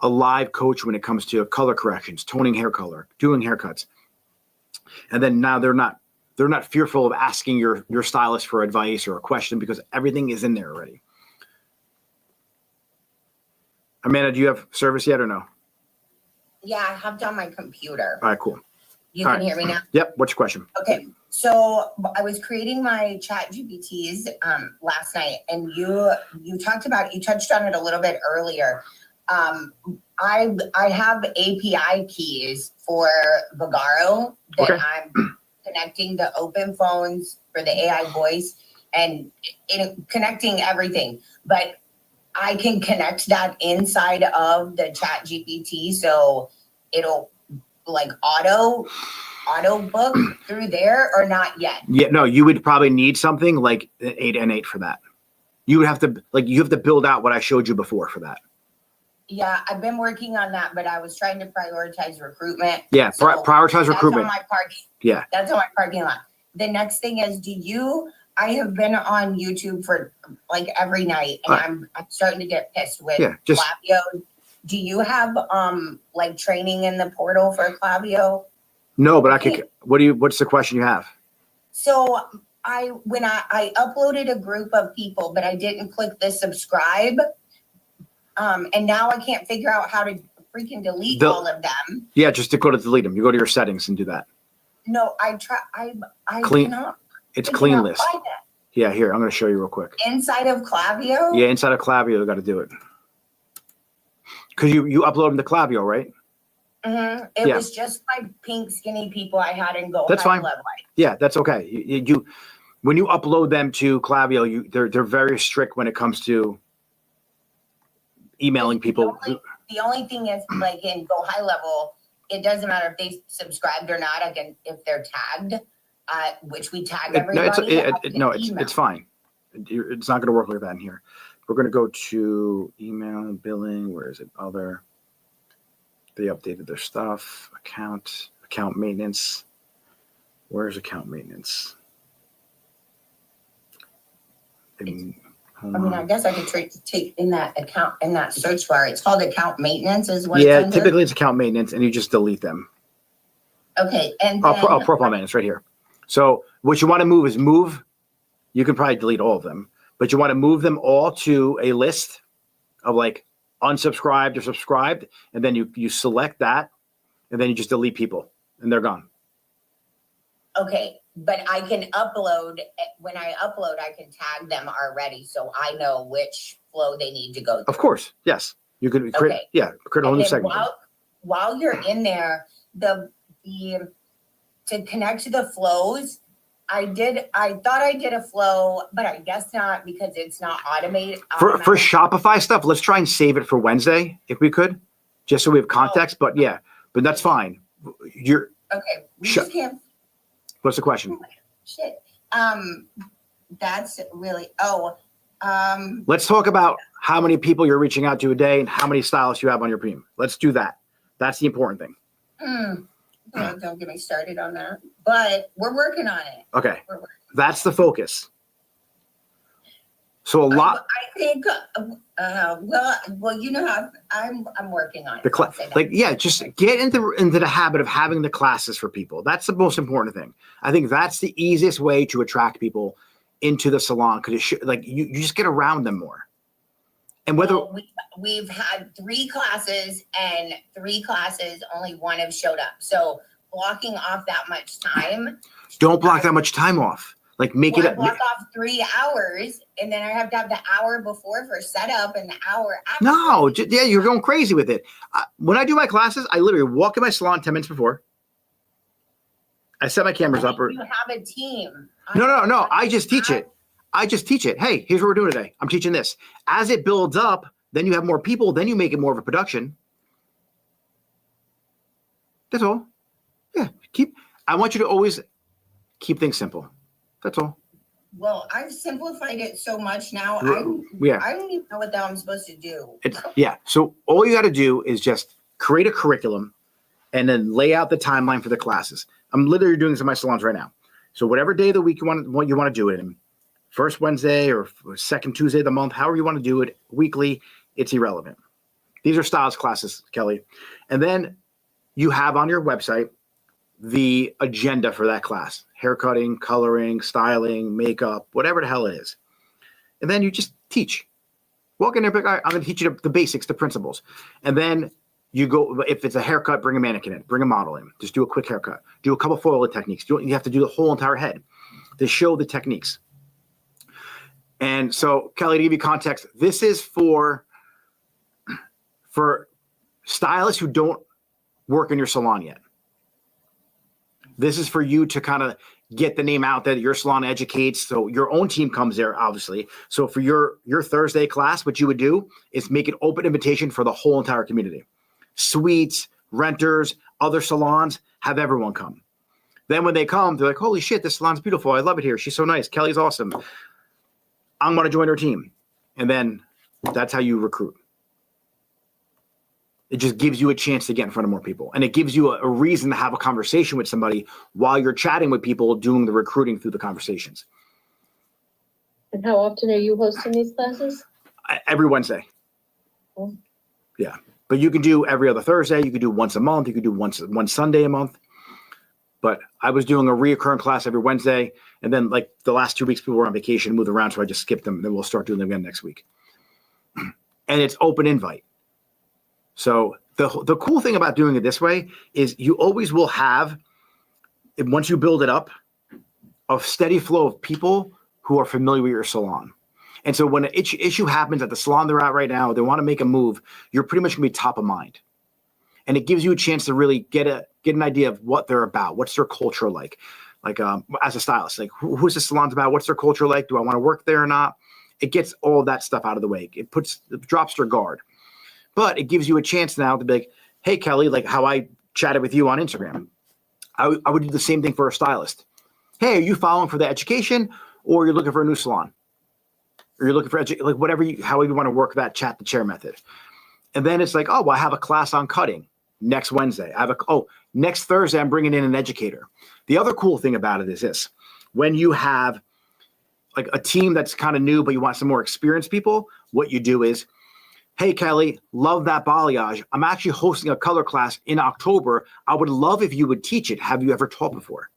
Speaker 1: live coach when it comes to color corrections, toning hair color, doing haircuts. And then now they're not fearful of asking your stylist for advice or a question because everything is in there already. Amanda, do you have service yet or no?
Speaker 7: Yeah, I have it on my computer.
Speaker 1: All right, cool.
Speaker 7: You
Speaker 1: All
Speaker 7: can
Speaker 1: right.
Speaker 7: hear me now?
Speaker 1: Yep. What's your question?
Speaker 7: Okay, so I was creating my chat GPTs last night, and you touched on it a little bit earlier. I have API keys for Vagaro that
Speaker 1: Okay.
Speaker 7: I'm connecting the open phones for the AI voice and connecting everything. But I can connect that inside of the chat GPT, so it'll like auto book through there or not yet.
Speaker 1: Yeah, no, you would probably need something like an 8N8 for that. You would have to build out what I showed you before for that.
Speaker 7: Yeah, I've been working on that, but I was trying to prioritize recruitment.
Speaker 1: Yeah,
Speaker 7: So
Speaker 1: prioritize recruitment. Yeah.
Speaker 7: That's on my parking lot. The next thing is, I have been on YouTube for like every night, and I'm starting to get pissed with Klaviyo. Do you have like training in the portal for Klaviyo?
Speaker 1: No, but I could. What's the question you have?
Speaker 7: So when I uploaded a group of people, but I didn't click the subscribe. And now I can't figure out how to freaking delete all of them.
Speaker 1: Yeah, just to go to delete them. You go to your settings and do that.
Speaker 7: No, I
Speaker 1: Clean.
Speaker 7: cannot.
Speaker 1: It's
Speaker 7: I
Speaker 1: clean
Speaker 7: cannot
Speaker 1: list.
Speaker 7: find that.
Speaker 1: Yeah, here, I'm going to show you real quick.
Speaker 7: Inside of Klaviyo?
Speaker 1: Yeah, inside of Klaviyo, you got to do it. Because you upload them to Klaviyo, right?
Speaker 7: Mm-hmm. It
Speaker 1: Yeah.
Speaker 7: was just like pink skinny people I had in Go
Speaker 1: That's
Speaker 7: High
Speaker 1: fine.
Speaker 7: Love Life.
Speaker 1: Yeah, that's okay. You when you upload them to Klaviyo, they're very strict when it comes to emailing people.
Speaker 7: The only thing is, like in Go High Level, it doesn't matter if they subscribed or not. If they're tagged, which we tag everybody.
Speaker 1: It's fine. It's not going to work like that in here. We're going to go to email and billing. Where is it? Other. They updated their stuff. Account maintenance. Where's account maintenance?
Speaker 7: I guess I could take in that search bar. It's called account maintenance, is what
Speaker 1: Yeah,
Speaker 7: it's under?
Speaker 1: typically it's account maintenance, and you just delete them.
Speaker 7: Okay, and then,
Speaker 1: Profile maintenance right here. So what you want to move. You can probably delete all of them, but you want to move them all to a list of like unsubscribed or subscribed, and then you select that, and then you just delete people, and they're gone.
Speaker 7: okay, but I can upload. When I upload, I can tag them already, so I know which flow they need to go through.
Speaker 1: Of course, yes. You could create,
Speaker 7: Okay.
Speaker 1: create a whole
Speaker 7: And
Speaker 1: new
Speaker 7: then
Speaker 1: segment.
Speaker 7: while you're in there, the to connect to the flows, I thought I did a flow, but I guess not because it's not automated.
Speaker 1: For Shopify stuff, let's try and save it for Wednesday if we could, just so we have context. But yeah, but that's fine.
Speaker 7: Okay, we just can't.
Speaker 1: What's the question?
Speaker 7: Shit. That's really.
Speaker 1: Let's talk about how many people you're reaching out to a day and how many stylists you have on your team. Let's do that. That's the important thing.
Speaker 7: Don't get me started on that. But we're working on it.
Speaker 1: Okay,
Speaker 7: We're working.
Speaker 1: that's the focus. So a lot.
Speaker 7: I think. Well, you know how I'm working on it. I'll say that.
Speaker 1: Just get into the habit of having the classes for people. That's the most important thing. I think that's the easiest way to attract people into the salon because it should you just get around them more. And whether
Speaker 7: We've had 3 classes and 3 classes, only 1 have showed up. So blocking off that much time.
Speaker 1: don't block that much time off. Make
Speaker 7: I
Speaker 1: it.
Speaker 7: block off 3 hours, and then I have to have the hour before for setup and the hour after.
Speaker 1: No, you're going crazy with it. When I do my classes, I literally walk in my salon 10 minutes before. I set my cameras up.
Speaker 7: You have a team.
Speaker 1: No. I just teach it. Hey, here's what we're doing today. I'm teaching this. As it builds up, then you have more people. Then you make it more of a production. That's all. Yeah. I want you to always keep things simple. That's all.
Speaker 7: Well, I've simplified it so much now.
Speaker 1: Yeah.
Speaker 7: I don't even know what the hell I'm supposed to do.
Speaker 1: Yeah. So all you got to do is just create a curriculum and then lay out the timeline for the classes. I'm literally doing this in my salons right now. So whatever day of the week you want to do it in, first Wednesday or second Tuesday of the month, however you want to do it weekly, it's irrelevant. These are styles classes, Kelly. And then you have on your website the agenda for that class: haircutting, coloring, styling, makeup, whatever the hell it is. And then you just teach. Walk in there, I'm going to teach you the basics, the principles. And then you go, if it's a haircut, bring a mannequin in, bring a model in, just do a quick haircut, do a couple foil techniques. You have to do the whole entire head to show the techniques. And so, Kelly, to give you context, this is for stylists who don't work in your salon yet. This is for you to kind of get the name out there that your salon educates. So your own team comes there, obviously. So for your Thursday class, what you would do is make an open invitation for the whole entire community. Suites, renters, other salons, have everyone come. Then when they come, they're like, holy shit, this salon's beautiful. I love it here. She's so nice. Kelly's awesome. I'm going to join her team. And then that's how you recruit. It just gives you a chance to get in front of more people. And it gives you a reason to have a conversation with somebody while you're chatting with people, doing the recruiting through the conversations.
Speaker 8: And how often are you hosting these classes?
Speaker 1: Every Wednesday.
Speaker 8: Cool.
Speaker 1: Yeah. But you can do every other Thursday. You could do once a month. You could do one Sunday a month. But I was doing a reoccurring class every Wednesday. And then like the last 2 weeks, people were on vacation, moved around. So I just skipped them. And then we'll start doing them again next week. And it's open invite. So the cool thing about doing it this way is you always will have, once you build it up, a steady flow of people who are familiar with your salon. And so when an issue happens at the salon they're at right now, they want to make a move, you're pretty much going to be top of mind. And it gives you a chance to really get an idea of what they're about. What's their culture like? Like as a stylist, like who's the salon's about? What's their culture like? Do I want to work there or not? It gets all of that stuff out of the way. It drops their guard. But it gives you a chance now to be like, hey, Kelly, like how I chatted with you on Instagram. I would do the same thing for a stylist. Hey, are you following for the education or you're looking for a new salon? Or you're looking for like whatever how you want to work that chat the chair method. And then it's like, oh, well, I have a class on cutting next Wednesday. Next Thursday, I'm bringing in an educator. The other cool thing about it is this. When you have like a team that's kind of new, but you want some more experienced people, what you do is, hey, Kelly, love that balayage. I'm actually hosting a color class in October. I would love if you would teach it. Have you ever taught before?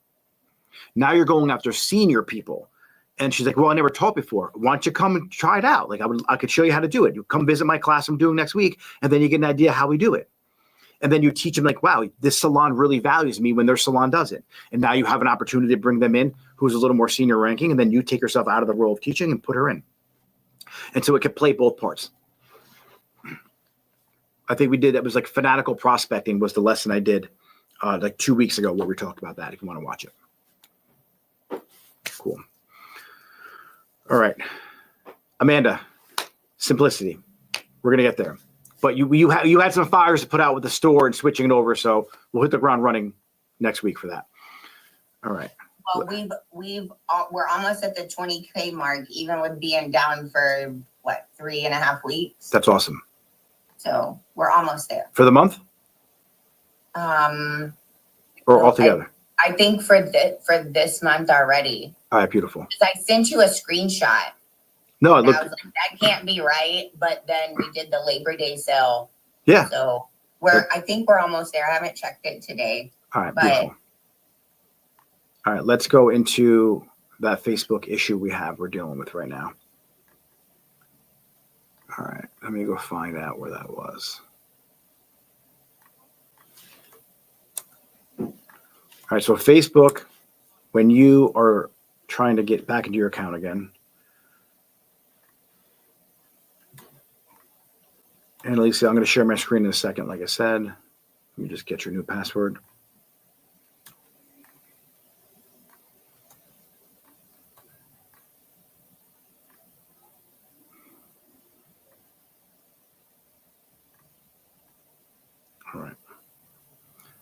Speaker 1: Now you're going after senior people. And she's like, well, I never taught before. Why don't you come and try it out? Like I could show you how to do it. You come visit my class I'm doing next week, and then you get an idea how we do it. And then you teach them like, wow, this salon really values me when their salon does it. And now you have an opportunity to bring them in who's a little more senior ranking, and then you take yourself out of the role of teaching and put her in. And so it could play both parts. I think we did, that was like fanatical prospecting was the lesson I did like 2 weeks ago where we talked about that if you want to watch it. Cool. All right. Amanda, simplicity. We're going to get there. But you had some fires to put out with the store and switching it over, so we'll hit the ground running next week for that. All right.
Speaker 7: Well, we're almost at the 20K mark, even with being down for 3.5 weeks.
Speaker 1: That's awesome.
Speaker 7: So we're almost there.
Speaker 1: For the month?
Speaker 7: Or
Speaker 1: altogether?
Speaker 7: I think for this month already.
Speaker 1: All right, beautiful.
Speaker 7: 'Cause I sent you a screenshot.
Speaker 1: No,
Speaker 7: And I was like, that can't be right. But then we did the Labor Day sale.
Speaker 1: Yeah.
Speaker 7: So I think we're almost there. I haven't checked it today.
Speaker 1: All right,
Speaker 7: but
Speaker 1: beautiful. All right, let's go into that Facebook issue we're dealing with right now. All right, let me go find out where that was. All right, so Facebook, when you are trying to get back into your account again, and Lisa, I'm going to share my screen in a second, like I said. Let me just get your new password.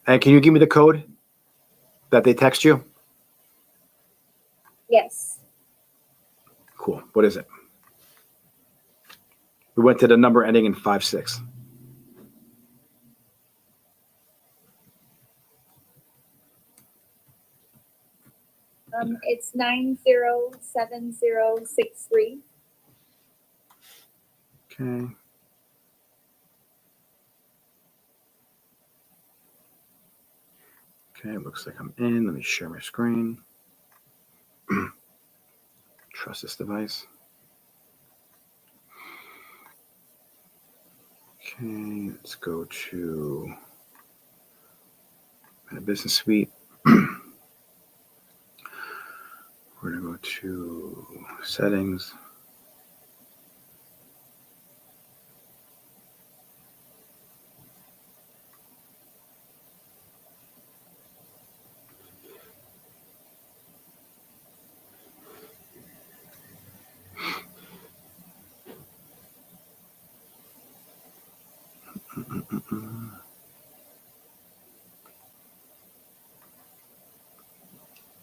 Speaker 1: And can you give me the code that they text you?
Speaker 4: Yes.
Speaker 1: Cool. What is it? We went to the number ending in 56.
Speaker 4: It's 907063.
Speaker 1: Okay. Okay, it looks like I'm in. Let me share my screen. Trust this device. Okay, let's go to the business suite. We're going to go to settings.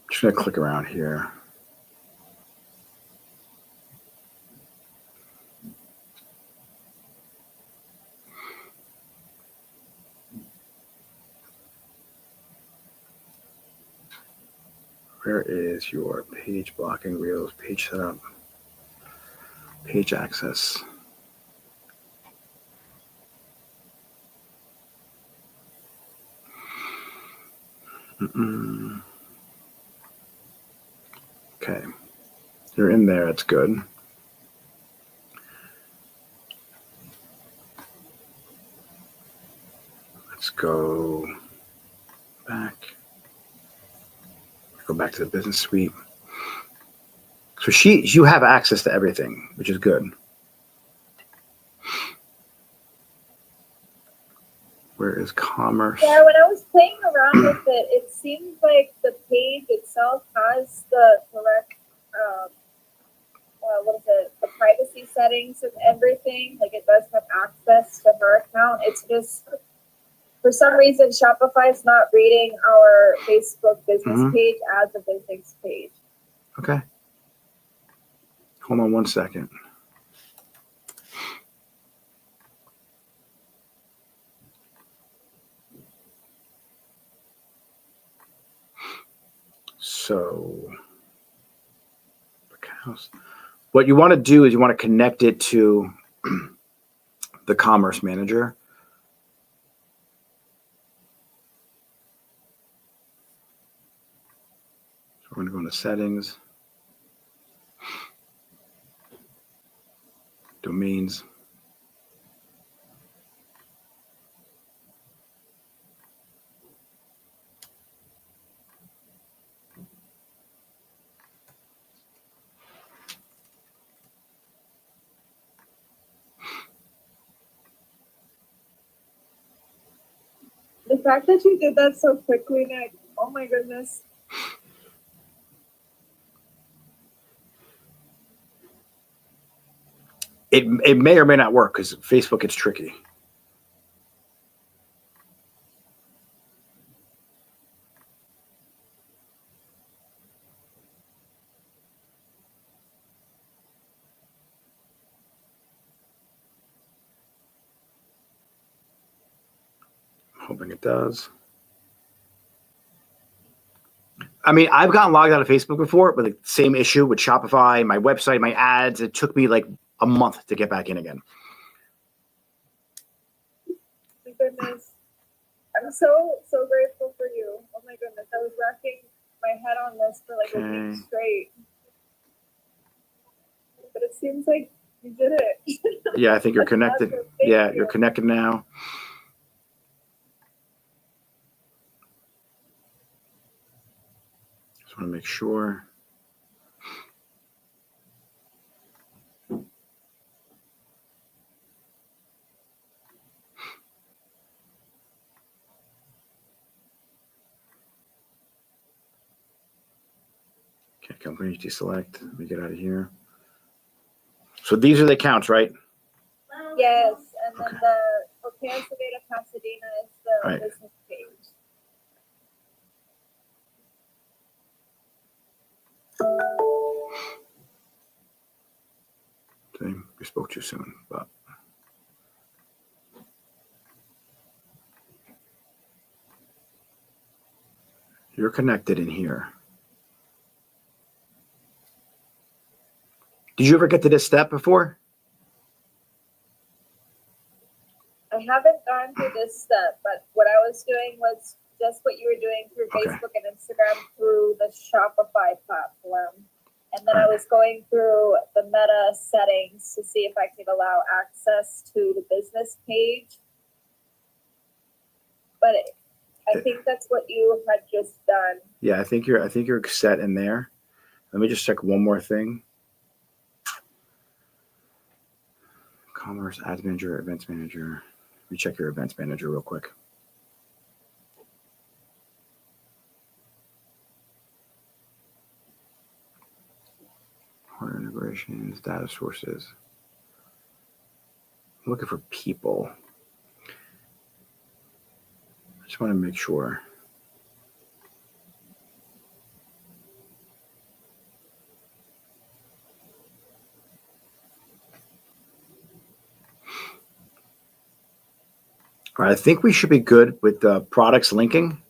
Speaker 1: Just going to click around here. Where is your page blocking, Reels, page setup, page access? Okay, you're in there. It's good. Let's go back. Go back to the business suite. So you have access to everything, which is good. Where is commerce?
Speaker 4: Yeah, when I was playing around with it, it seems like the page itself has the correct, the privacy settings and everything. Like it does have access to her account. It's just, for some reason, Shopify's not reading our Facebook business page as a business page.
Speaker 1: Okay. Hold on one second. So, what you want to do is you want to connect it to the Commerce Manager. So we're going to go into settings, domains.
Speaker 4: The fact that you did that so quickly, Nick, oh my goodness.
Speaker 1: It may or may not work because Facebook is tricky. Hoping it does. I mean, I've gotten logged out of Facebook before, but the same issue with Shopify, my website, my ads. It took me like a month to get back in again.
Speaker 4: My goodness. I'm so grateful for you. Oh my goodness. I was racking my head on this for like a week straight. But it seems like you did it.
Speaker 1: Yeah, I think you're connected.
Speaker 4: Awesome.
Speaker 1: Yeah,
Speaker 4: Thank
Speaker 1: you're
Speaker 4: you.
Speaker 1: connected now. Just want to make sure. Okay, company deselect. Let me get out of here. So these are the accounts, right?
Speaker 4: Yes, and then
Speaker 1: Okay.
Speaker 4: the Ocasio de Pasadena is the
Speaker 1: Right.
Speaker 4: business page.
Speaker 1: See, we spoke too soon, but. You're connected in here. Did you ever get to this step before?
Speaker 4: I haven't gone through this step, but what I was doing was just what you were doing through
Speaker 1: Okay.
Speaker 4: Facebook and Instagram through the Shopify platform. And then I was going through the Meta settings to see if I could allow access to the business page. But I think that's what you had just done.
Speaker 1: Yeah, I think you're set in there. Let me just check one more thing. Commerce, ads manager, events manager. Let me check your events manager real quick. Hardware integrations, data sources. I'm looking for people. I just want to make sure. All right, I think we should be good with the products linking.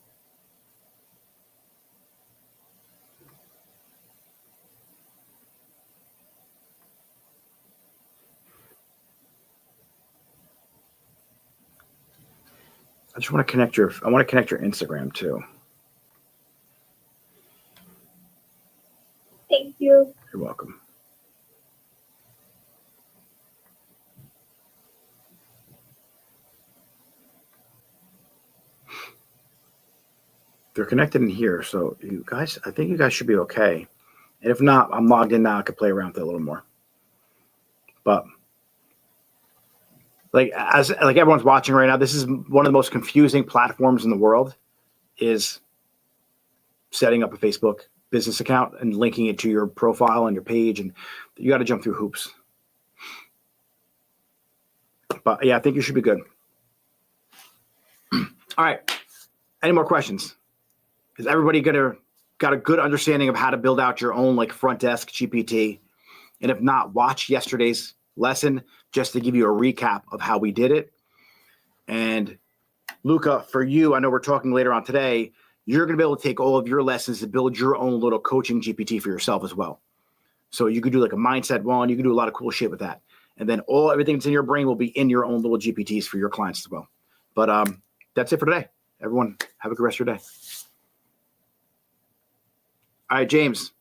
Speaker 1: I want to connect your Instagram too.
Speaker 4: Thank you.
Speaker 1: You're welcome. They're connected in here, so you guys, I think you guys should be okay. And if not, I'm logged in now. I could play around with it a little more. But like everyone's watching right now, this is one of the most confusing platforms in the world. Is setting up a Facebook business account and linking it to your profile and your page, and you got to jump through hoops. But yeah, I think you should be good. All right. Any more questions? Is everybody got a good understanding of how to build out your own like front desk GPT? And if not, watch yesterday's lesson just to give you a recap of how we did it. And Luca, for you, I know we're talking later on today, you're going to be able to take all of your lessons to build your own little coaching GPT for yourself as well. So you could do like a mindset one. You can do a lot of cool shit with that. And then everything that's in your brain will be in your own little GPTs for your clients as well. But that's it for today. Everyone, have a good rest of your day. All right, James.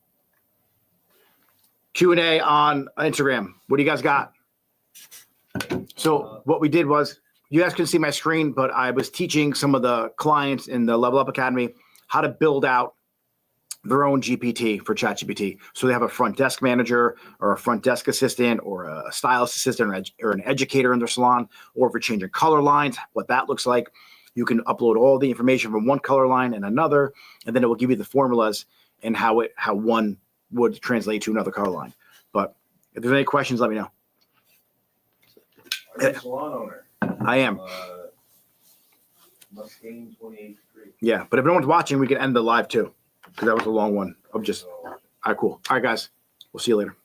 Speaker 1: Q&A on Instagram. What do you guys got? So what we did was, you guys couldn't see my screen, but I was teaching some of the clients in the Level Up Academy how to build out their own GPT for ChatGPT. So they have a front desk manager or a front desk assistant or a stylist assistant or an educator in their salon, or if you're changing color lines, what that looks like. You can upload all the information from one color line and another, and then it will give you the formulas and how one would translate to another color line. But if there's any questions, let me know.
Speaker 9: Are you a salon owner?
Speaker 1: I am.
Speaker 9: Muscatine 28th Street.
Speaker 1: Yeah, but if no one's watching, we can end the live too, because that was a long one of just,
Speaker 9: So,
Speaker 1: all right, cool. All right, guys, we'll see you later.